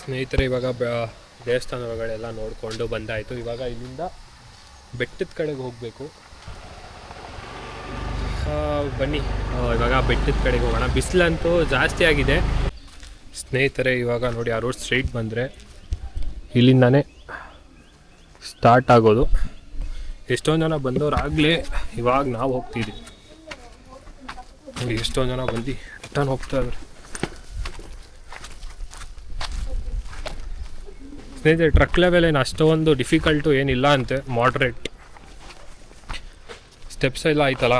ಸ್ನೇಹಿತರೆ ಇವಾಗ ದೇವಸ್ಥಾನ ಒಳಗಡೆ ನೋಡಿಕೊಂಡು ಬಂದಾಯಿತು. ಇವಾಗ ಇಲ್ಲಿಂದ ಬೆಟ್ಟದ ಕಡೆಗೆ ಹೋಗಬೇಕು. ಬನ್ನಿ ಇವಾಗ ಬೆಟ್ಟದ ಕಡೆಗೆ ಹೋಗೋಣ. ಬಿಸಿಲಂತೂ ಜಾಸ್ತಿ ಆಗಿದೆ ಸ್ನೇಹಿತರೆ. ಇವಾಗ ನೋಡಿ ಆ ರೋಡ್ ಸ್ಟ್ರೈಟ್ ಬಂದರೆ ಇಲ್ಲಿಂದಾನೇ ಸ್ಟಾರ್ಟ್ ಆಗೋದು. ಎಷ್ಟೊಂದು ಜನ ಬಂದವರಾಗಲೇ ಇವಾಗ ನಾವು ಹೋಗ್ತಿದ್ದೀವಿ ನೋಡಿ. ಎಷ್ಟೊಂದು ಜನ ಬಂದು ರಿಟರ್ನ್ ಹೋಗ್ತಾ ಇದ್ದಾರೆ ಸ್ನೇಹಿತರೆ. ಟ್ರಕ್ ಲೆವೆಲ್ ಏನು ಅಷ್ಟೊಂದು ಡಿಫಿಕಲ್ಟು ಏನಿಲ್ಲ ಅಂತೆ, ಮಾಡ್ರೇಟ್ ಸ್ಟೆಪ್ಸ್ ಎಲ್ಲ ಆಯ್ತಲ್ಲ.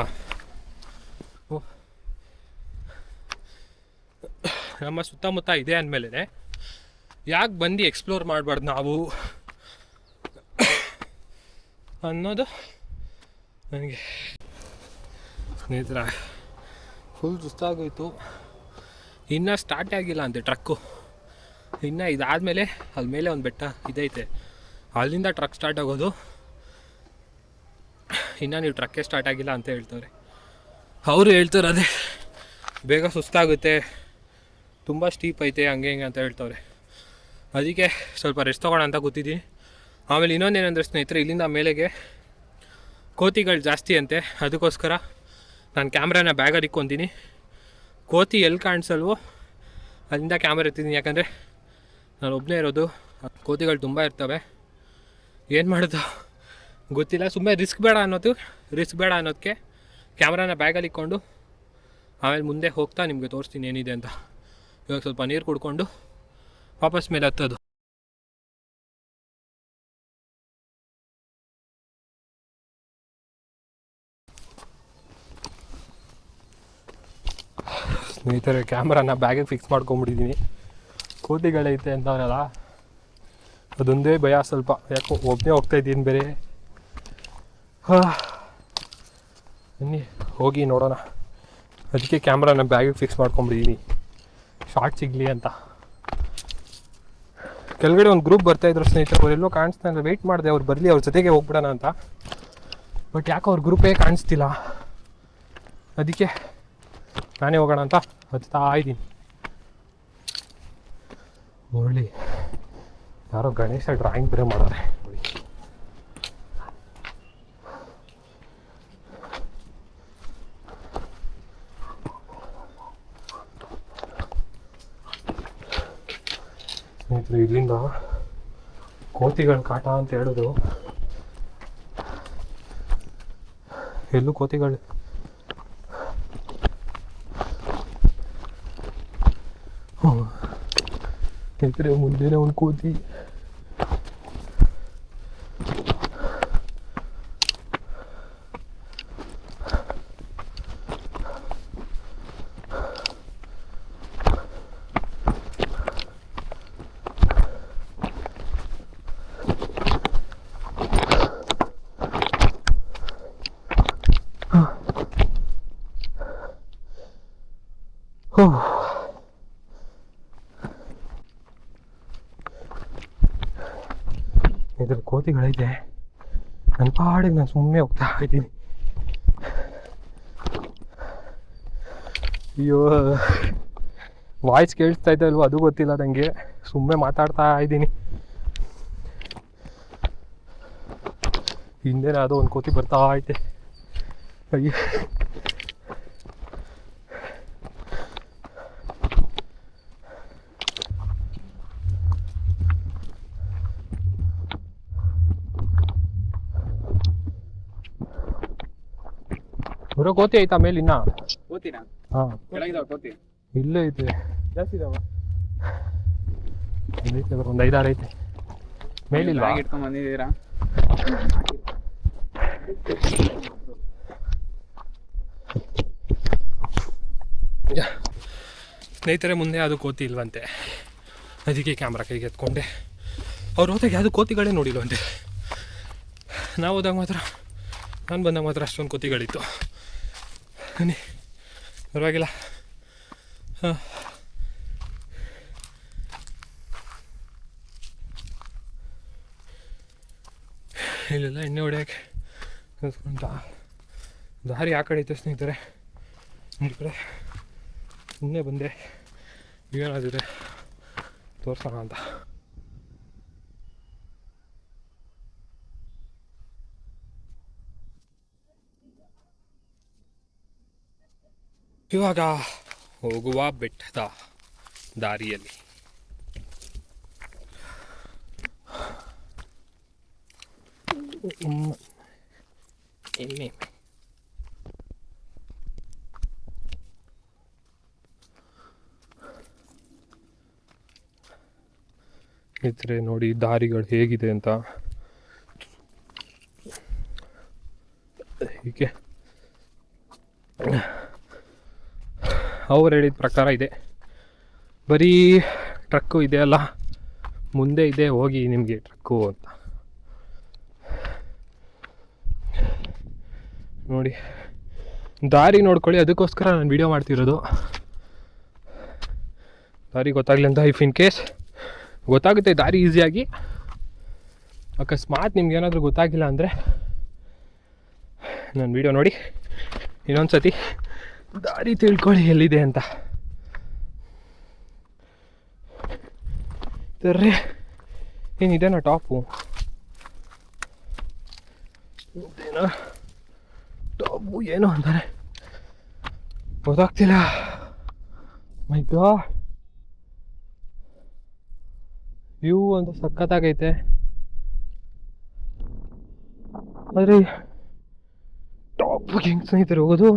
ನಮ್ಮ ಸುತ್ತಮುತ್ತ ಇದೆ ಅಂದಮೇಲೆ ಯಾಕೆ ಬಂದು ಎಕ್ಸ್ಪ್ಲೋರ್ ಮಾಡಬಾರ್ದು ನಾವು ಅನ್ನೋದು ನನಗೆ. ಸ್ನೇಹಿತರ ಫುಲ್ ಸುಸ್ತಾಗೋಯ್ತು. ಇನ್ನೂ ಸ್ಟಾರ್ಟೇ ಆಗಿಲ್ಲ ಅಂತೆ ಟ್ರಕ್ಕು. ಇನ್ನು ಇದಾದಮೇಲೆ ಅಲ್ಲಿ ಮೇಲೆ ಒಂದು ಬೆಟ್ಟ ಇದೈತೆ, ಅಲ್ಲಿಂದ ಟ್ರಕ್ ಸ್ಟಾರ್ಟ್ ಆಗೋದು. ಇನ್ನು ನೀವು ಟ್ರಕ್ಕೇ ಸ್ಟಾರ್ಟ್ ಆಗಿಲ್ಲ ಅಂತ ಹೇಳ್ತವ್ರೆ. ಅವರು ಹೇಳ್ತಾರೆ ಅದೇ ಬೇಗ ಸುಸ್ತಾಗುತ್ತೆ, ತುಂಬ ಸ್ಟೀಪ್ ಐತೆ, ಹಂಗೆ ಹಿಂಗೆ ಅಂತ ಹೇಳ್ತವ್ರೆ. ಅದಕ್ಕೆ ಸ್ವಲ್ಪ ರೆಸ್ಟ್ ತೊಗೋಣ ಅಂತ ಕೂತಿದ್ದೀನಿ. ಆಮೇಲೆ ಇನ್ನೊಂದೇನೆಂದರೆ ಸ್ನೇಹಿತರೆ, ಇಲ್ಲಿಂದ ಮೇಲೆಗೆ ಕೋತಿಗಳು ಜಾಸ್ತಿ ಅಂತೆ. ಅದಕ್ಕೋಸ್ಕರ ನಾನು ಕ್ಯಾಮ್ರಾನ ಬ್ಯಾಗಲ್ಲಿ ಇಕ್ಕೊತೀನಿ. ಕೋತಿ ಎಲ್ಲಿ ಕಾಣಿಸಲ್ವೋ ಅಲ್ಲಿಂದ ಕ್ಯಾಮ್ರಾ ಎತ್ತಿದ್ದೀನಿ. ಯಾಕಂದರೆ ನಾನು ಒಬ್ಬನೇ ಇರೋದು, ಕೋತಿಗಳು ತುಂಬ ಇರ್ತವೆ. ಏನು ಮಾಡೋದು ಗೊತ್ತಿಲ್ಲ. ಸುಮ್ಮನೆ ರಿಸ್ಕ್ ಬೇಡ ಅನ್ನೋದಕ್ಕೆ ಕ್ಯಾಮ್ರಾನ ಬ್ಯಾಗಲ್ಲಿ ಇಕ್ಕೊಂಡು ಆಮೇಲೆ ಮುಂದೆ ಹೋಗ್ತಾ ನಿಮಗೆ ತೋರಿಸ್ತೀನಿ ಏನಿದೆ ಅಂತ. ಇವಾಗ ಸ್ವಲ್ಪ ನೀರು ಕುಡ್ಕೊಂಡು ವಾಪಸ್ ಮೇಲೆ ಹತ್ತೋದು. ಸ್ನೇಹಿತರೆ ಕ್ಯಾಮ್ರಾನ ಬ್ಯಾಗಿಗೆ ಫಿಕ್ಸ್ ಮಾಡ್ಕೊಂಬಿಟ್ಟಿದ್ದೀನಿ. ಕೋತಿಗಳೈತೆ ಅಂತವರಲ್ಲ, ಅದೊಂದೇ ಭಯ ಸ್ವಲ್ಪ. ಯಾಕೋ ಒಬ್ಬನೇ ಹೋಗ್ತಾಯಿದ್ದೀನಿ ಬೇರೆ. ಬನ್ನಿ ಹೋಗಿ ನೋಡೋಣ. ಅದಕ್ಕೆ ಕ್ಯಾಮ್ರಾನ ಬ್ಯಾಗಿಗೆ ಫಿಕ್ಸ್ ಮಾಡ್ಕೊಂಬಿಟ್ಟಿದ್ದೀನಿ, ಶಾರ್ಟ್ ಸಿಗಲಿ ಅಂತ. ಕೆಳಗಡೆ ಒಂದು ಗ್ರೂಪ್ ಬರ್ತಾಯಿದ್ರು ಸ್ನೇಹಿತರು, ಅವರೆಲ್ಲೋ ಕಾಣಿಸ್ತಾ ಇಲ್ಲ. ವೆಯ್ಟ್ ಮಾಡಿದೆ ಅವ್ರು ಬರಲಿ, ಅವ್ರ ಜೊತೆಗೆ ಹೋಗ್ಬಿಡೋಣ ಅಂತ. ಬಟ್ ಯಾಕೆ ಅವ್ರ ಗ್ರೂಪೇ ಕಾಣಿಸ್ತಿಲ್ಲ. ಅದಕ್ಕೆ ನಾನೇ ಹೋಗೋಣ ಅಂತ ಹತ್ತಾ ಇದ್ದೀನಿ. ನೋಡಿ ಯಾರೋ ಗಣೇಶ ಡ್ರಾಯಿಂಗ್ ಬೇರೆ ಮಾಡೋರೆ ನೋಡಿ. ಸ್ನೇಹಿತರೆ ಇಲ್ಲಿಂದ ಕೋತಿಗಳ ಕಾಟ ಅಂತ ಹೇಳೋದು, ಎಲ್ಲೂ ಕೋತಿಗಳು ಸ್ನೇಹಿತರೆ. ಮುಂದೆನೇ ಒಂದು ಕೋತಿ. ಇದ್ರಲ್ಲಿ ಕೋತಿಗಳೈತೆ. ನನ್ನ ಪಾಡಿಗೆ ನಾನು ಸುಮ್ಮನೆ ಹೋಗ್ತಾ ಇದ್ದೀನಿ. ಅಯ್ಯೋ ವಾಯ್ಸ್ ಕೇಳಿಸ್ತಾ ಇದೆ ಅಲ್ವ ಅದು ಗೊತ್ತಿಲ್ಲ ನನಗೆ. ಸುಮ್ಮನೆ ಮಾತಾಡ್ತಾ ಇದ್ದೀನಿ. ಹಿಂದೆನೇ ಅದು ಒಂದು ಕೋತಿ ಬರ್ತಾ ಐತೆ. ಅಯ್ಯೋ ಬರೋ ಕೋತಿ ಐತಾ ಮೇಲೆ? ಇನ್ನ ಕೋತಿನಾ? ಹಾಂ ಕೆಳಗಿದಾವ ಕೋತಿ? ಇಲ್ಲೇ ಐತೆ, ಜಾಸ್ತಿ ಇದಾವ. ಒಂದು 5-6 ಐತೆ. ಮೇಲಿಲ್ವಾ? ಇಟ್ಕೊಂಡ್ ಬಂದಿದ್ದೀರಾ? ಸ್ನೇಹಿತರೆ ಮುಂದೆ ಅದು ಕೋತಿ ಇಲ್ವಂತೆ. ಅದಕ್ಕೆ ಕ್ಯಾಮ್ರಾ ಕೈಗೆ ಎತ್ಕೊಂಡೆ. ಅವ್ರು ಹೋದಾಗ ಯಾವುದು ಕೋತಿಗಳೇ ನೋಡಿಲ್ವಂತೆ. ನಾವು ಹೋದಾಗ ಮಾತ್ರ, ನಾನು ಬಂದಾಗ ಮಾತ್ರ ಅಷ್ಟೊಂದು ಕೋತಿಗಳಿತ್ತು. ಬನ್ನಿ ಪರವಾಗಿಲ್ಲ. ಹಾಂ ಇಲ್ಲೆಲ್ಲ ಎಣ್ಣೆ ಹೊಡೆಯೋಕ್ಕೆ ದಾರಿ ಆ ಕಡೆ ಇತ್ತು ಸ್ನೇಹಿತರೆ. ಈ ಕಡೆ ಸುಮ್ಮನೆ ಬಂದೆ. ಏನಾದಿದೆ ತೋರ್ಸೋಣ ಅಂತ. ಇವಾಗ ಹೋಗುವ ಬೆಟ್ಟದ ದಾರಿಯಲ್ಲಿ ಎಮ್ಮೆ ಇದ್ರೆ ನೋಡಿ ದಾರಿಗಳು ಹೇಗಿದೆ ಅಂತ. ಹೀಗೆ ಅವ್ರು ಹೇಳಿದ ಪ್ರಕಾರ ಇದೆ, ಬರೀ ಟ್ರಕ್ಕು ಇದೆ ಅಲ್ಲ, ಮುಂದೆ ಇದೆ, ಹೋಗಿ ನಿಮಗೆ ಟ್ರಕ್ಕು ಅಂತ ನೋಡಿ. ದಾರಿ ನೋಡ್ಕೊಳ್ಳಿ, ಅದಕ್ಕೋಸ್ಕರ ನಾನು ವಿಡಿಯೋ ಮಾಡ್ತಿರೋದು. ದಾರಿ ಗೊತ್ತಾಗಲಿ ಅಂತ. ಇಫ್ ಇನ್ ಕೇಸ್ ಗೊತ್ತಾಗುತ್ತೆ ದಾರಿ ಈಸಿಯಾಗಿ, ಅಕಸ್ಮಾತ್ ನಿಮ್ಗೆ ಏನಾದರೂ ಗೊತ್ತಾಗಿಲ್ಲ ಅಂದರೆ ನನ್ನ ವಿಡಿಯೋ ನೋಡಿ ಇನ್ನೊಂದು ಸತಿ ದಾರಿ ತಿಳ್ಕೊಳ್ಳಿ ಎಲ್ಲಿದೆ ಅಂತ. ಸರಿ, ಏನಿದೆನಾ ಟಾಪು? ಏನೋ ಟಾಪು ಏನೋ ಅಂತಾರೆ, ಗೊತ್ತಾಗ್ತಿಲ್ಲ. ಮೈ ಗಾಡ್, ವ್ಯೂ ಅಂತ ಸಖತ್ತಾಗೈತೆ, ಆದರೆ ಟಾಪ್ ಹೆಂಗೆ ಸ್ನೇಹಿತರೆ ಹೋಗೋದು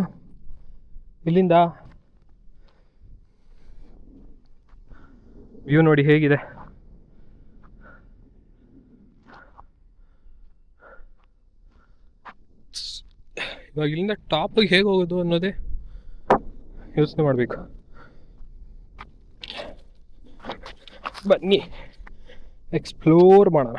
ಇಲ್ಲಿಂದ? ವ್ಯೂ ನೋಡಿ ಹೇಗಿದೆ. ಇವಾಗ ಇಲ್ಲಿಂದ ಟಾಪಿಗೆ ಹೇಗೆ ಹೋಗೋದು ಅನ್ನೋದೇ ಯೋಚನೆ ಮಾಡಬೇಕು. ಬನ್ನಿ ಎಕ್ಸ್ಪ್ಲೋರ್ ಮಾಡೋಣ.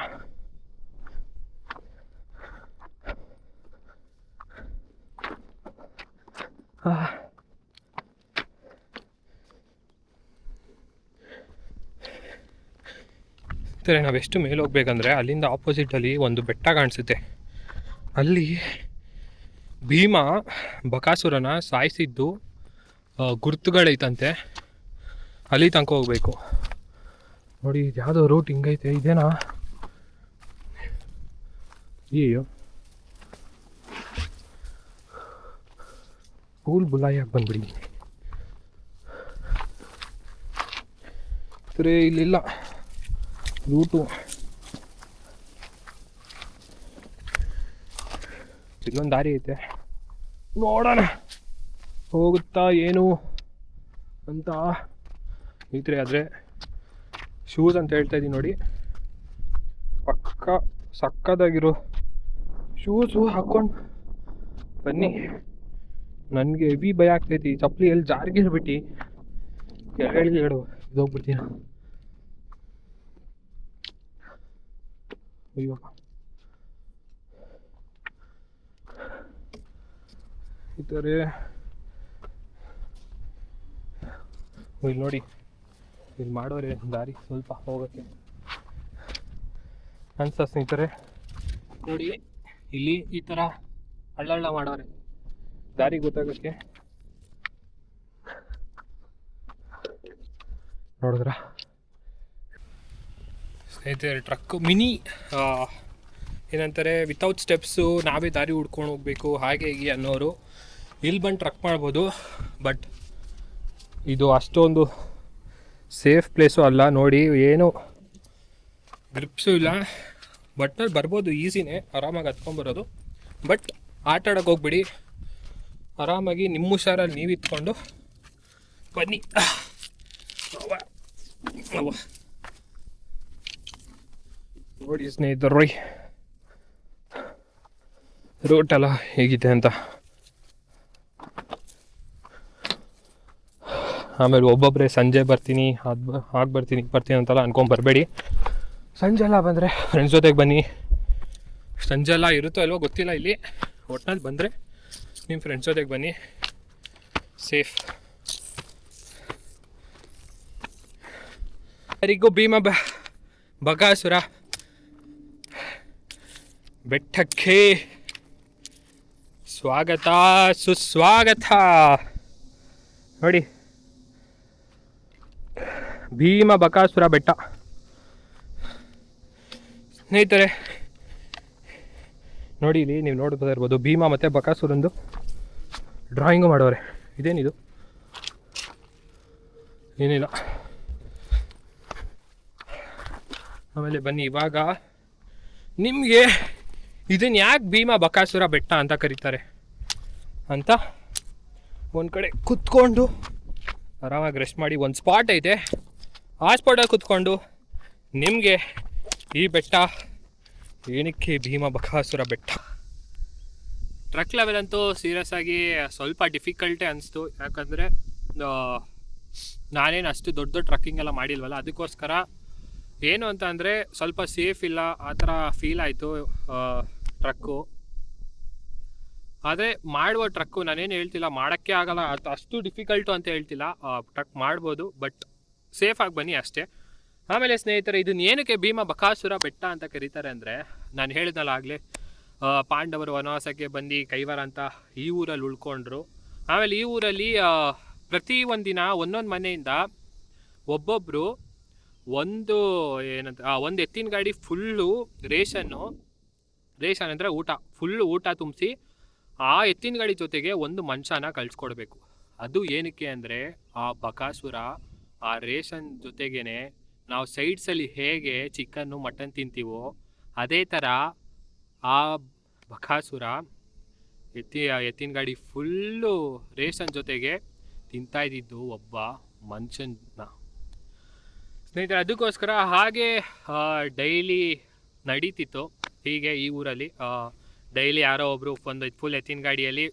ನಾವೆಷ್ಟು ಮೇಲೆ ಹೋಗ್ಬೇಕಂದ್ರೆ ಅಲ್ಲಿಂದ ಆಪೋಸಿಟಲ್ಲಿ ಒಂದು ಬೆಟ್ಟ ಕಾಣಿಸುತ್ತೆ. ಅಲ್ಲಿ ಭೀಮ ಬಕಾಸುರನ ಸಾಯಿಸಿದ್ದು ಗುರುತುಗಳೈತಂತೆ, ಅಲ್ಲಿ ತನಕ ಹೋಗ್ಬೇಕು. ನೋಡಿ ಇದು ಯಾವುದೋ ರೂಟ್ ಹಿಂಗೈತೆ, ಇದೇನಾ? ಅಯ್ಯೋ, ಫೂಲ್ ಬುಲಾಯಾಗಿ ಬಂದ್ಬಿಡಿ. ಸರಿ, ಇಲ್ಲಿಲ್ಲ ರೂಟು. ಇಲ್ಲೊಂದು ದಾರಿ ಐತೆ, ನೋಡೋಣ ಹೋಗುತ್ತಾ ಏನು ಅಂತ. ಸ್ನೇಹಿತರೆ, ಆದರೆ ಶೂಸ್ ಅಂತ ಹೇಳ್ತಾ ಇದ್ದೀನಿ ನೋಡಿ, ಪಕ್ಕ ಸಕ್ಕದಾಗಿರೋ ಶೂಸು ಹಾಕ್ಕೊಂಡು ಬನ್ನಿ. ನನಗೆ ಹೆವಿ ಭಯ ಆಗ್ತೈತಿ, ಚಪ್ಪಲಿ ಎಲ್ಲಿ ಜಾರಿಗಿರ್ಬಿಟ್ಟು ಕೆಳಗಡೆ ಇದೋಗ್ಬಿಡ್ತೀನಿ. ಅಯ್ಯೋ, ಈ ಥರ ಇಲ್ಲಿ ನೋಡಿ, ಇಲ್ಲಿ ಮಾಡೋರೆ ದಾರಿ ಸ್ವಲ್ಪ ಹೋಗೋಕ್ಕೆ ಅನ್ಸ ಸ್ನೇಹಿತರೆ. ನೋಡಿ ಇಲ್ಲಿ ಈ ಥರ ಹಳ್ಳ ಮಾಡೋರೆ ದಾರಿ ಗೊತ್ತಾಗೋಕ್ಕೆ. ನೋಡಿದ್ರ ಸ್ನೇಹಿತರೆ, ಟ್ರಕ್ ಮಿನಿ ಏನಂತಾರೆ, ವಿತೌಟ್ ಸ್ಟೆಪ್ಸು ನಾವೇ ದಾರಿ ಹುಡ್ಕೊಂಡು ಹೋಗಬೇಕು ಹಾಗೆ ಹೀಗೆ ಅನ್ನೋರು ಇಲ್ಲಿ ಬಂದು ಟ್ರಕ್ ಮಾಡ್ಬೋದು. ಬಟ್ ಇದು ಅಷ್ಟೊಂದು ಸೇಫ್ ಪ್ಲೇಸು ಅಲ್ಲ. ನೋಡಿ, ಏನು ಗ್ರಿಪ್ಸು ಇಲ್ಲ, ಬಟ್ನಲ್ಲಿ ಬರ್ಬೋದು, ಈಸಿನೇ, ಆರಾಮಾಗಿ ಹತ್ಕೊಂಡ್ಬರೋದು. ಬಟ್ ಆಟ ಆಡೋಕೆ ಹೋಗ್ಬಿಡಿ, ಆರಾಮಾಗಿ ನಿಮ್ಮ ಹುಷಾರಲ್ಲಿ ನೀವು ಇತ್ಕೊಂಡು ಬನ್ನಿ. ನೋಡಿ ಸ್ನೇಹಿತರು, ರೂಟೆಲ್ಲ ಹೇಗಿದೆ ಅಂತ. ಆಮೇಲೆ ಒಬ್ಬೊಬ್ಬರೇ ಸಂಜೆ ಬರ್ತೀನಿ ಆಗಿ ಬರ್ತೀನಿ ಅಂತೆಲ್ಲ ಅನ್ಕೊಂಬರ್ಬೇಡಿ. ಸಂಜೆ ಎಲ್ಲ ಬಂದರೆ ಫ್ರೆಂಡ್ಸ್ ಜೊತೆಗೆ ಬನ್ನಿ. ಸಂಜೆ ಎಲ್ಲ ಇರುತ್ತೋ ಅಲ್ವೋ ಗೊತ್ತಿಲ್ಲ, ಇಲ್ಲಿ ಒಟ್ನಲ್ಲಿ ಬಂದರೆ ನಿಮ್ಮ ಫ್ರೆಂಡ್ಸ್ ಜೊತೆಗೆ ಬನ್ನಿ, ಸೇಫ್. ಯಾರಿಗೂ ಭೀಮ ಬಕಾಸುರ ಬೆಟ್ಟಕ್ಕೆ ಸ್ವಾಗತ ಸುಸ್ವಾಗತ. ನೋಡಿ ಭೀಮ ಬಕಾಸುರ ಬೆಟ್ಟ. ಸ್ನೇಹಿತರೆ ನೋಡಿ, ಇಲ್ಲಿ ನೀವು ನೋಡ್ತಾ ಇರ್ಬೋದು ಭೀಮ ಮತ್ತು ಬಕಾಸುರಂದು ಡ್ರಾಯಿಂಗು ಮಾಡೋರೆ. ಇದೇನಿದು? ಏನಿಲ್ಲ. ಆಮೇಲೆ ಬನ್ನಿ, ಇವಾಗ ನಿಮಗೆ ಇದನ್ನು ಯಾಕೆ ಭೀಮ ಬಕಾಸುರ ಬೆಟ್ಟ ಅಂತ ಕರೀತಾರೆ ಅಂತ ಒಂದು ಕಡೆ ಕುತ್ಕೊಂಡು ಆರಾಮಾಗಿ ರೆಸ್ಟ್ ಮಾಡಿ, ಒಂದು ಸ್ಪಾಟ್ ಐತೆ, ಆ ಸ್ಪಾಟಲ್ಲಿ ಕುತ್ಕೊಂಡು ನಿಮಗೆ ಈ ಬೆಟ್ಟ ಏನಕ್ಕೆ ಭೀಮ ಬಕಾಸುರ ಬೆಟ್ಟ. ಟ್ರಕ್ ಲೆವೆಲ್ ಅಂತೂ ಸೀರಿಯಸ್ ಆಗಿ ಸ್ವಲ್ಪ ಡಿಫಿಕಲ್ಟೇ ಅನಿಸ್ತು, ಯಾಕಂದರೆ ನಾನೇನು ಅಷ್ಟು ದೊಡ್ಡ ದೊಡ್ಡ ಟ್ರಕ್ಕಿಂಗ್ ಎಲ್ಲ ಮಾಡಿಲ್ವಲ್ಲ, ಅದಕ್ಕೋಸ್ಕರ ಏನು ಅಂತ ಅಂದರೆ ಸ್ವಲ್ಪ ಸೇಫ್ ಇಲ್ಲ ಆ ಥರ ಫೀಲ್ ಆಯಿತು ಟ್ರಕ್ಕು. ಆದರೆ ಮಾಡುವ ಟ್ರಕ್ಕು ನಾನೇನು ಹೇಳ್ತಿಲ್ಲ ಮಾಡೋಕ್ಕೆ ಆಗಲ್ಲ, ಅಷ್ಟು ಡಿಫಿಕಲ್ಟು ಅಂತ ಹೇಳ್ತಿಲ್ಲ, ಟ್ರಕ್ ಮಾಡ್ಬೋದು, ಬಟ್ ಸೇಫಾಗಿ ಬನ್ನಿ ಅಷ್ಟೇ. ಆಮೇಲೆ ಸ್ನೇಹಿತರೆ, ಇದನ್ನ ಏನಕ್ಕೆ ಭೀಮ ಬಕಾಸುರ ಬೆಟ್ಟ ಅಂತ ಕರೀತಾರೆ ಅಂದರೆ, ನಾನು ಹೇಳಿದ್ನಲ್ಲ ಆಗಲೇ, ಪಾಂಡವರು ವನವಾಸಕ್ಕೆ ಬಂದು ಕೈವಾರ ಅಂತ ಈ ಊರಲ್ಲಿ ಉಳ್ಕೊಂಡ್ರು. ಆಮೇಲೆ ಈ ಊರಲ್ಲಿ ಪ್ರತಿ ಒಂದಿನ ಒಂದೊಂದು ಮನೆಯಿಂದ ಒಬ್ಬೊಬ್ಬರು ಒಂದು ಎತ್ತಿನ ಗಾಡಿ ಫುಲ್ಲು ರೇಷನ್ ಅಂದರೆ ಫುಲ್ಲು ಊಟ ತುಂಬಿಸಿ ಆ ಎತ್ತಿನ ಗಾಡಿ ಜೊತೆಗೆ ಒಂದು ಮನುಷ್ಯನ ಕಳಿಸ್ಕೊಡ್ಬೇಕು. ಅದು ಏನಕ್ಕೆ ಅಂದರೆ ಆ ಬಕಾಸುರ ಆ ರೇಷನ್ ಜೊತೆಗೇ ನಾವು ಸೈಡ್ಸಲ್ಲಿ ಹೇಗೆ ಚಿಕನ್ನು ಮಟನ್ ತಿಂತೀವೋ ಅದೇ ಥರ ಆ ಬಕಾಸುರ ಎತ್ತಿನ ಗಾಡಿ ಫುಲ್ಲು ರೇಷನ್ ಜೊತೆಗೆ ತಿಂತಾಯಿದ್ದು ಒಬ್ಬ ಮನುಷ್ಯನ. ಸ್ನೇಹಿತರೆ, ಅದಕ್ಕೋಸ್ಕರ ಹಾಗೆ ಡೈಲಿ ನಡೀತಿತ್ತು ಹೀಗೆ ಈ ಊರಲ್ಲಿ. ಡೈಲಿ ಯಾರೋ ಒಬ್ಬರು ಒಂದು ಫುಲ್ ಎತ್ತಿನ ಗಾಡಿಯಲ್ಲಿ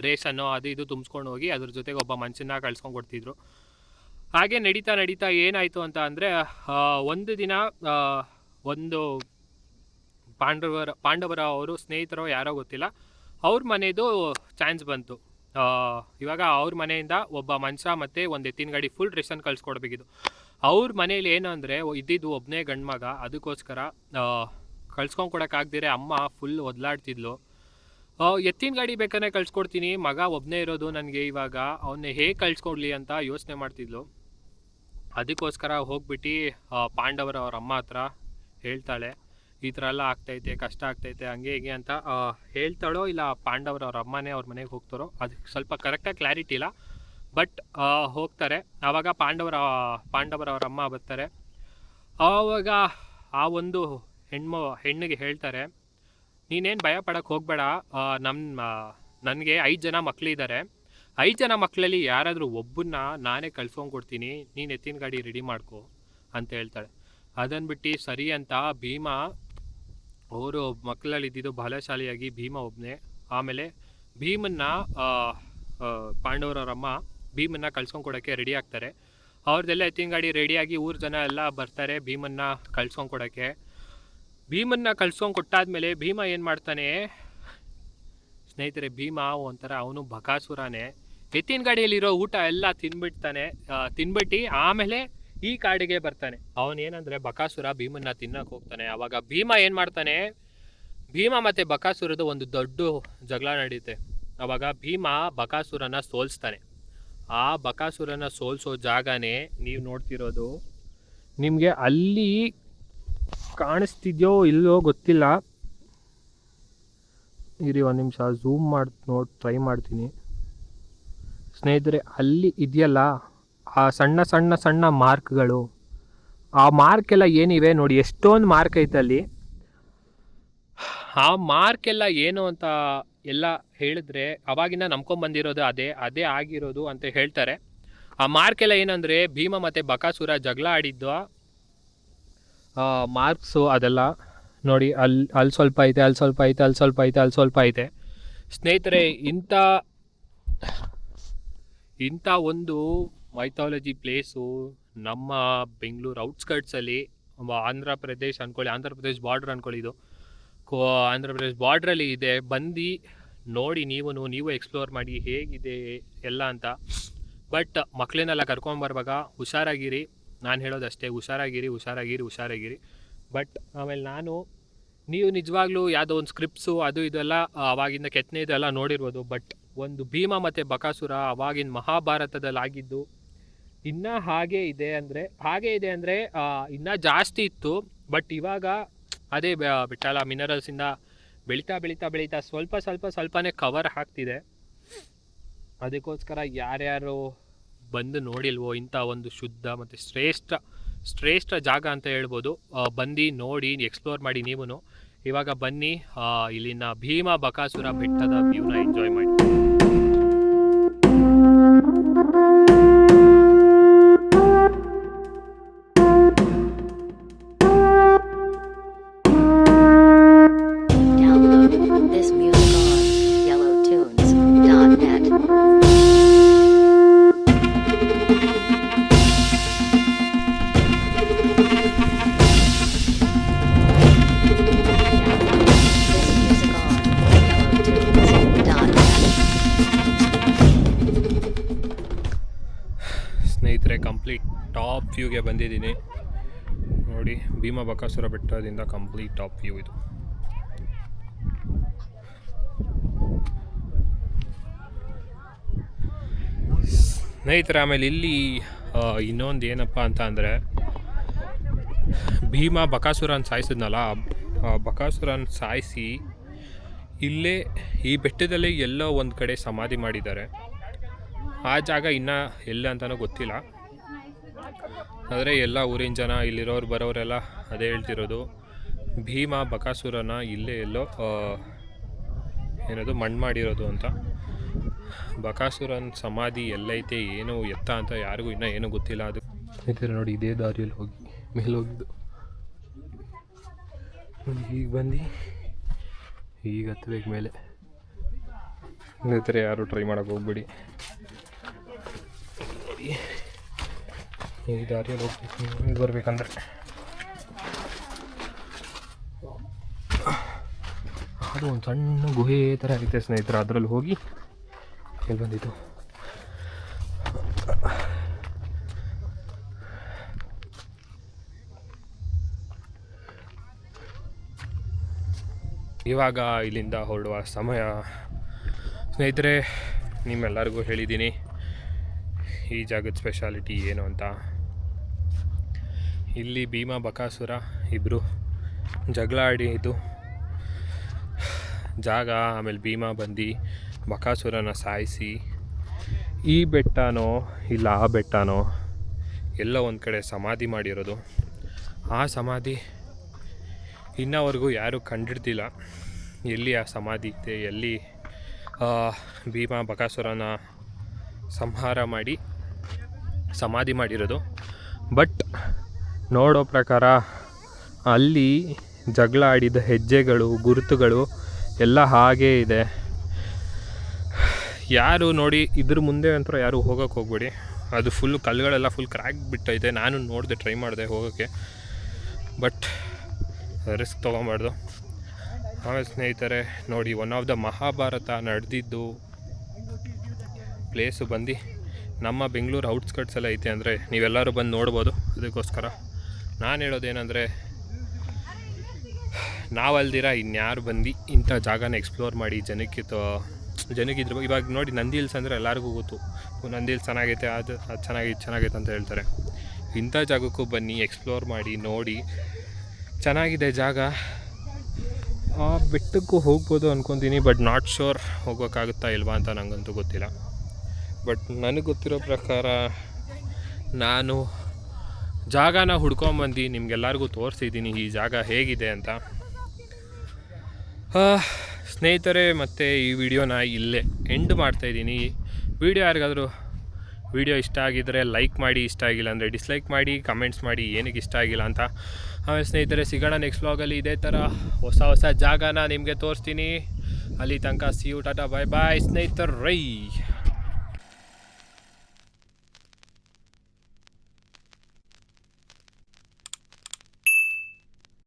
ರೇಷನ್ನು ಅದು ಇದು ತುಂಬಿಸ್ಕೊಂಡು ಹೋಗಿ ಅದ್ರ ಜೊತೆಗೆ ಒಬ್ಬ ಮನುಷ್ಯನ ಕಳ್ಸ್ಕೊಂಡು ಕೊಡ್ತಿದ್ರು. ಹಾಗೆ ನಡೀತಾ ನಡೀತಾ ಏನಾಯಿತು ಅಂತ ಅಂದರೆ, ಒಂದು ದಿನ ಒಂದು ಪಾಂಡವರ ಅವರು ಸ್ನೇಹಿತರು ಯಾರೋ ಗೊತ್ತಿಲ್ಲ, ಅವ್ರ ಮನೆಯದು ಚಾನ್ಸ್ ಬಂತು. ಇವಾಗ ಅವ್ರ ಮನೆಯಿಂದ ಒಬ್ಬ ಮನುಷ್ಯ ಮತ್ತು ಒಂದು ಎತ್ತಿನ ಗಾಡಿ ಫುಲ್ ರೇಷನ್ ಕಳಿಸ್ಕೊಡ್ಬೇಕಿತ್ತು. ಅವ್ರ ಮನೇಲಿ ಏನು ಅಂದರೆ ಇದ್ದಿದ್ದು ಒಬ್ಬನೇ ಗಂಡು ಮಗ, ಅದಕ್ಕೋಸ್ಕರ ಕಳ್ಸ್ಕೊಂಡು ಕೊಡೋಕ್ಕಾಗ್ದಿರೆ ಅಮ್ಮ ಫುಲ್ ಒದ್ಲಾಡ್ತಿದ್ಲು. ಎತ್ತಿನ ಗಾಡಿ ಬೇಕಾದ್ರೆ ಕಳ್ಸ್ಕೊಡ್ತೀನಿ, ಮಗ ಒಬ್ಬನೇ ಇರೋದು ನನಗೆ, ಇವಾಗ ಅವನ್ನೇ ಹೇಗೆ ಕಳ್ಸ್ಕೊಡ್ಲಿ ಅಂತ ಯೋಚನೆ ಮಾಡ್ತಿದ್ಲು. ಅದಕ್ಕೋಸ್ಕರ ಹೋಗ್ಬಿಟ್ಟು ಪಾಂಡವರ ಅವ್ರ ಅಮ್ಮ ಹತ್ರ ಹೇಳ್ತಾಳೆ, ಈ ಥರ ಎಲ್ಲ ಆಗ್ತೈತೆ, ಕಷ್ಟ ಆಗ್ತೈತೆ, ಹಂಗೆ ಹೀಗೆ ಅಂತ ಹೇಳ್ತಾಳೋ ಇಲ್ಲ ಪಾಂಡವರ ಅವ್ರ ಅಮ್ಮನೇ ಅವ್ರ ಮನೆಗೆ ಹೋಗ್ತಾರೋ ಅದಕ್ಕೆ ಸ್ವಲ್ಪ ಕರೆಕ್ಟಾಗಿ ಕ್ಲಾರಿಟಿ ಇಲ್ಲ, ಬಟ್ ಹೋಗ್ತಾರೆ. ಆವಾಗ ಪಾಂಡವರ ಅವ್ರ ಅಮ್ಮ ಬರ್ತಾರೆ. ಆವಾಗ ಆ ಒಂದು ಹೆಣ್ಣಿಗೆ ಹೇಳ್ತಾರೆ, ನೀನೇನು ಭಯ ಪಡೋಕ್ಕೆ ಹೋಗಬೇಡ, ನನಗೆ 5 ಜನ ಮಕ್ಕಳಿದ್ದಾರೆ, 5 ಜನ ಮಕ್ಕಳಲ್ಲಿ ಯಾರಾದರೂ ಒಬ್ಬನ್ನ ನಾನೇ ಕಳ್ಸ್ಕೊಂಡು ಕೊಡ್ತೀನಿ, ನೀನು ಎತ್ತಿನ ಗಾಡಿ ರೆಡಿ ಮಾಡ್ಕೊ ಅಂತ ಹೇಳ್ತಾಳೆ. ಅದನ್ನು ಬಿಟ್ಟು ಸರಿ ಅಂತ ಭೀಮ ಅವರು ಮಕ್ಕಳಲ್ಲಿ ಇದ್ದಿದ್ದು ಬಲಶಾಲಿಯಾಗಿ ಭೀಮ ಒಬ್ಬನೇ. ಆಮೇಲೆ ಭೀಮನ್ನ ಪಾಂಡವರವರಮ್ಮ ಭೀಮನ್ನ ಕಳ್ಸ್ಕೊಂಡು ಕೊಡೋಕ್ಕೆ ರೆಡಿ ಆಗ್ತಾರೆ. ಅವ್ರದ್ದೆಲ್ಲ ಎತ್ತಿನ ಗಾಡಿ ರೆಡಿಯಾಗಿ ಊರ ಜನ ಎಲ್ಲ ಬರ್ತಾರೆ ಭೀಮನ್ನ ಕಳ್ಸ್ಕೊಂಡು ಕೊಡೋಕ್ಕೆ. ಭೀಮನ್ನ ಕಳ್ಸ್ಕೊಂಡು ಕೊಟ್ಟಾದ್ಮೇಲೆ ಭೀಮ ಏನು ಮಾಡ್ತಾನೆ ಸ್ನೇಹಿತರೆ, ಭೀಮ ಒಂಥರ ಅವನು ಬಕಾಸುರನೇ. ಎತ್ತಿನ ಗಾಡಿಯಲ್ಲಿರೋ ಊಟ ಎಲ್ಲ ತಿನ್ಬಿಟ್ಟು ಆಮೇಲೆ ಈ ಕಾಡಿಗೆ ಬರ್ತಾನೆ. ಅವನೇನಂದರೆ ಬಕಾಸುರ ಭೀಮನ್ನ ತಿನ್ನಕ್ಕೆ ಹೋಗ್ತಾನೆ. ಆವಾಗ ಭೀಮ ಏನು ಮಾಡ್ತಾನೆ, ಭೀಮ ಮತ್ತು ಬಕಾಸುರದ ಒಂದು ದೊಡ್ಡ ಜಗಳ ನಡೆಯುತ್ತೆ. ಆವಾಗ ಭೀಮ ಬಕಾಸುರನ ಸೋಲಿಸ್ತಾನೆ. ಆ ಬಕಾಸುರನ ಸೋಲಿಸೋ ಜಾಗನೇ ನೀವು ನೋಡ್ತಿರೋದು. ನಿಮಗೆ ಅಲ್ಲಿ ಕಾಣಿಸ್ತಿದ್ಯೋ ಇಲ್ಲೋ ಗೊತ್ತಿಲ್ಲ, ಇರಿ ಒಂದು ನಿಮಿಷ ಝೂಮ್ ಮಾಡಿ ಟ್ರೈ ಮಾಡ್ತೀನಿ ಸ್ನೇಹಿತರೆ. ಅಲ್ಲಿ ಇದೆಯಲ್ಲ ಆ ಸಣ್ಣ ಸಣ್ಣ ಸಣ್ಣ ಮಾರ್ಕ್ಗಳು, ಆ ಮಾರ್ಕೆಲ್ಲ ಏನಿವೆ ನೋಡಿ, ಎಷ್ಟೊಂದು ಮಾರ್ಕ್ ಐತೆ ಅಲ್ಲಿ. ಆ ಮಾರ್ಕೆಲ್ಲ ಏನು ಅಂತ ಎಲ್ಲ ಹೇಳಿದ್ರೆ ಅವಾಗಿಂದ ನಂಬ್ಕೊಂಬಂದಿರೋದು ಅದೇ ಆಗಿರೋದು ಅಂತ ಹೇಳ್ತಾರೆ. ಆ ಮಾರ್ಕೆಲ್ಲ ಏನಂದರೆ ಭೀಮ ಮತ್ತು ಬಕಾಸುರ ಜಗಳ ಆಡಿದ್ದು ಮಾರ್ಕ್ಸು ಅದೆಲ್ಲ ನೋಡಿ. ಅಲ್ಲಿ ಸ್ವಲ್ಪ ಐತೆ, ಅಲ್ಲಿ ಸ್ವಲ್ಪ ಐತೆ, ಅಲ್ಲಿ ಸ್ವಲ್ಪ ಐತೆ, ಅಲ್ಲಿ ಸ್ವಲ್ಪ ಐತೆ. ಸ್ನೇಹಿತರೆ, ಇಂಥ ಒಂದು ಮೈಥಾಲಜಿ ಪ್ಲೇಸು ನಮ್ಮ ಬೆಂಗಳೂರು ಔಟ್ಸ್ಕರ್ಟ್ಸಲ್ಲಿ, ಆಂಧ್ರ ಪ್ರದೇಶ್ ಅಂದ್ಕೊಳ್ಳಿ, ಆಂಧ್ರ ಪ್ರದೇಶ್ ಬಾರ್ಡ್ರ್ ಅಂದ್ಕೊಳ್ಳಿ, ಇದು ಆಂಧ್ರ ಪ್ರದೇಶ್ ಬಾರ್ಡ್ರಲ್ಲಿ ಇದೆ. ಬಂದು ನೋಡಿ, ನೀವು ಎಕ್ಸ್ಪ್ಲೋರ್ ಮಾಡಿ ಹೇಗಿದೆ ಎಲ್ಲ ಅಂತ. ಬಟ್ ಮಕ್ಕಳನ್ನೆಲ್ಲ ಕರ್ಕೊಂಬರುವಾಗ ಹುಷಾರಾಗಿರಿ, ನಾನು ಹೇಳೋದಷ್ಟೇ, ಹುಷಾರಾಗಿರಿ. ಬಟ್ ಆಮೇಲೆ ನೀವು ನಿಜವಾಗ್ಲೂ ಯಾವುದೋ ಒಂದು ಸ್ಕ್ರಿಪ್ಟ್ಸು ಅದು ಇದೆಲ್ಲ ಅವಾಗಿಂದ ಕೆತ್ತನೆದೆಲ್ಲ ನೋಡಿರ್ಬೋದು. ಬಟ್ ಒಂದು ಭೀಮ ಮತ್ತು ಬಕಾಸುರ ಅವಾಗಿನ ಮಹಾಭಾರತದಲ್ಲಿ ಆಗಿದ್ದು ಇನ್ನೂ ಹಾಗೆ ಇದೆ ಅಂದರೆ ಇನ್ನೂ ಜಾಸ್ತಿ ಇತ್ತು. ಬಟ್ ಇವಾಗ ಅದೇ ಬಿಟ್ಟಲ್ಲ ಮಿನರಲ್ಸಿಂದ ಬೆಳೀತಾ ಸ್ವಲ್ಪನೇ ಕವರ್ ಆಗ್ತಿದೆ. ಅದಕ್ಕೋಸ್ಕರ ಯಾರ್ಯಾರು ಬಂದು ನೋಡಿಲ್ವೋ ಇಂಥ ಒಂದು ಶುದ್ಧ ಮತ್ತು ಶ್ರೇಷ್ಠ ಜಾಗ ಅಂತ ಹೇಳ್ಬೋದು, ಬಂದು ನೋಡಿ ಎಕ್ಸ್ಪ್ಲೋರ್ ಮಾಡಿ ನೀವು. ಇವಾಗ ಬನ್ನಿ ಇಲ್ಲಿನ ಭೀಮಾ ಬಕಾಸುರ ಬೆಟ್ಟದ ವ್ಯೂನ ಎಂಜಾಯ್ ಮಾಡಿ. This music on yellowtunes.net. ಸ್ನೇಹಿತರೆ, ಕಂಪ್ಲೀಟ್ ಟಾಪ್ ವ್ಯೂಗೆ ಬಂದಿದ್ದೀನಿ ನೋಡಿ. ಭೀಮಾ ಬಕಾಸುರ ಬೆಟ್ಟದಿಂದ ಕಂಪ್ಲೀಟ್ ಟಾಪ್ ವ್ಯೂ ಇದು. ಸ್ನೇಹಿತರೆ, ಆಮೇಲೆ ಇಲ್ಲಿ ಇನ್ನೊಂದು ಏನಪ್ಪ ಅಂತ ಅಂದರೆ, ಭೀಮಾ ಬಕಾಸುರನ ಸಾಯಿಸಿದ್ನಲ್ಲ, ಬಕಾಸುರನ ಸಾಯಿಸಿ ಇಲ್ಲೇ ಈ ಬೆಟ್ಟದಲ್ಲೇ ಎಲ್ಲೋ ಒಂದು ಕಡೆ ಸಮಾಧಿ ಮಾಡಿದ್ದಾರೆ. ಆ ಜಾಗ ಇನ್ನೂ ಎಲ್ಲ ಅಂತಲೂ ಗೊತ್ತಿಲ್ಲ. ಆದರೆ ಎಲ್ಲ ಊರಿನ ಜನ ಇಲ್ಲಿರೋರು ಬರೋರೆಲ್ಲ ಅದೇ ಹೇಳ್ತಿರೋದು, ಭೀಮಾ ಬಕಾಸುರನ ಇಲ್ಲೇ ಎಲ್ಲೋ ಏನದು ಮಣ್ಣು ಮಾಡಿರೋದು ಅಂತ. ಬಕಾಸುರನ ಸಮಾಧಿ ಎಲ್ಲೈತೆ ಏನು ಎತ್ತ ಅಂತ ಯಾರಿಗೂ ಇನ್ನೂ ಏನೂ ಗೊತ್ತಿಲ್ಲ. ಅದು ಸ್ನೇಹಿತರೆ ನೋಡಿ, ಇದೇ ದಾರಿಯಲ್ಲಿ ಹೋಗಿ ಮೇಲೆ ಹೋಗಿದ್ದು. ಈಗ ಬಂದು ಈಗ ಹತ್ತಬೇಕು ಮೇಲೆ. ಸ್ನೇಹಿತರೆ, ಯಾರು ಟ್ರೈ ಮಾಡೋಕ್ಕೆ ಹೋಗ್ಬೇಡಿ. ಈ ದಾರಿಯಲ್ಲಿ ಹೋಗ್ಬೇಕು ಇಲ್ಲಿ ಬರ್ಬೇಕಂದ್ರೆ. ಅದು ಒಂದು ಸಣ್ಣ ಗುಹೆ ಥರ ಐತೆ ಸ್ನೇಹಿತರೆ, ಅದರಲ್ಲಿ ಹೋಗಿ ಎಲ್ಲಿ ಬಂದಿದ್ದು. ಇವಾಗ ಇಲ್ಲಿಂದ ಹೊರಡುವ ಸಮಯ. ಸ್ನೇಹಿತರೆ, ನಿಮ್ಮೆಲ್ಲರಿಗೂ ಹೇಳಿದ್ದೀನಿ ಈ ಜಾಗದ ಸ್ಪೆಷಾಲಿಟಿ ಏನು ಅಂತ. ಇಲ್ಲಿ ಭೀಮಾ ಬಕಾಸುರ ಇಬ್ಬರು ಜಗಳ ಆಡಿದ್ದು ಜಾಗ. ಆಮೇಲೆ ಭೀಮಾ ಬಂದು ಬಕಾಸುರನ ಸಾಯಿಸಿ ಈ ಬೆಟ್ಟನೋ ಇಲ್ಲ ಆ ಬೆಟ್ಟನೋ ಎಲ್ಲ ಒಂದು ಕಡೆ ಸಮಾಧಿ ಮಾಡಿರೋದು. ಆ ಸಮಾಧಿ ಇನ್ನವರೆಗೂ ಯಾರೂ ಕಂಡಿಡ್ದಿಲ್ಲ ಎಲ್ಲಿ ಆ ಸಮಾಧಿ ಇದೆ, ಎಲ್ಲಿ ಭೀಮಾ ಬಕಾಸುರನ ಸಂಹಾರ ಮಾಡಿ ಸಮಾಧಿ ಮಾಡಿರೋದು. ಬಟ್ ನೋಡೋ ಪ್ರಕಾರ ಅಲ್ಲಿ ಜಗಳ ಆಡಿದ ಹೆಜ್ಜೆಗಳು, ಗುರುತುಗಳು ಎಲ್ಲ ಹಾಗೇ ಇದೆ. ಯಾರು ನೋಡಿ ಇದ್ರ ಮುಂದೆ ಅಂತೂ ಯಾರು ಹೋಗೋಕ್ಕೆ ಹೋಗ್ಬೇಡಿ. ಅದು ಫುಲ್ ಕಲ್ಲುಗಳೆಲ್ಲ ಫುಲ್ ಕ್ರ್ಯಾಕ್ ಬಿಟ್ಟೈತೆ. ನಾನು ನೋಡಿದೆ, ಟ್ರೈ ಮಾಡಿದೆ ಹೋಗೋಕ್ಕೆ, ಬಟ್ ರಿಸ್ಕ್ ತೊಗೊಬಾರ್ದು. ಆಮೇಲೆ ಸ್ನೇಹಿತರೆ ನೋಡಿ, ಒನ್ ಆಫ್ ದ ಮಹಾಭಾರತ ನಡೆದಿದ್ದು ಪ್ಲೇಸು ಬಂದು ನಮ್ಮ ಬೆಂಗಳೂರು ಔಟ್ಸ್ಕಟ್ಸ್ ಎಲ್ಲ ಐತೆ. ಅಂದರೆ ನೀವೆಲ್ಲರೂ ಬಂದು ನೋಡ್ಬೋದು. ಅದಕ್ಕೋಸ್ಕರ ನಾನು ಹೇಳೋದೇನೆಂದರೆ, ನಾವಲ್ದಿರ ಇನ್ಯಾರು ಬಂದು ಇಂಥ ಜಾಗನ ಎಕ್ಸ್ಪ್ಲೋರ್ ಮಾಡಿ ಜನಕ್ಕಿದ್ರು. ಇವಾಗ ನೋಡಿ, ನಂದಿ ಹಿಲ್ಸ್ ಅಂದರೆ ಎಲ್ಲರಿಗೂ ಗೊತ್ತು, ನಂದಿ ಹಿಲ್ಸ್ ಚೆನ್ನಾಗೈತೆ, ಅದು ಚೆನ್ನಾಗೈತೆ ಅಂತ ಹೇಳ್ತಾರೆ. ಇಂಥ ಜಾಗಕ್ಕೂ ಬನ್ನಿ, ಎಕ್ಸ್ಪ್ಲೋರ್ ಮಾಡಿ, ನೋಡಿ. ಚೆನ್ನಾಗಿದೆ ಜಾಗ. ಆ ಬೆಟ್ಟಕ್ಕೂ ಹೋಗ್ಬೋದು ಅಂದ್ಕೊತೀನಿ, ಬಟ್ ನಾಟ್ ಶೋರ್ ಹೋಗೋಕ್ಕಾಗುತ್ತಾ ಇಲ್ವಾ ಅಂತ ನನಗಂತೂ ಗೊತ್ತಿಲ್ಲ. ಬಟ್ ನನಗೆ ಗೊತ್ತಿರೋ ಪ್ರಕಾರ ನಾನು ಜಾಗನ ಹುಡ್ಕೊಂಬಂದು ನಿಮಗೆಲ್ಲರಿಗೂ ತೋರಿಸಿದ್ದೀನಿ ಈ ಜಾಗ ಹೇಗಿದೆ ಅಂತ. ಸ್ನೇಹಿತರೆ, ಮತ್ತು ಈ ವಿಡಿಯೋನ ಇಲ್ಲೇ ಎಂಡ್ ಮಾಡ್ತಾಯಿದ್ದೀನಿ. ವಿಡಿಯೋ ಇಷ್ಟ ಆಗಿದ್ದರೆ ಲೈಕ್ ಮಾಡಿ, ಇಷ್ಟ ಆಗಿಲ್ಲ ಅಂದರೆ ಡಿಸ್ಲೈಕ್ ಮಾಡಿ, ಕಮೆಂಟ್ಸ್ ಮಾಡಿ ಏನಕ್ಕೆ ಇಷ್ಟ ಆಗಿಲ್ಲ ಅಂತ. ಆಮೇಲೆ ಸ್ನೇಹಿತರೆ, ಸಿಗೋಣ ನೆಕ್ಸ್ಟ್ ವ್ಲಾಗಲ್ಲಿ ಇದೇ ಥರ ಹೊಸ ಜಾಗನ ನಿಮಗೆ ತೋರಿಸ್ತೀನಿ. ಅಲ್ಲಿ ತನಕ ಸಿ ಯು, ಟಾಟಾ, ಬಾಯ್ ಬಾಯ್ ಸ್ನೇಹಿತರೆ.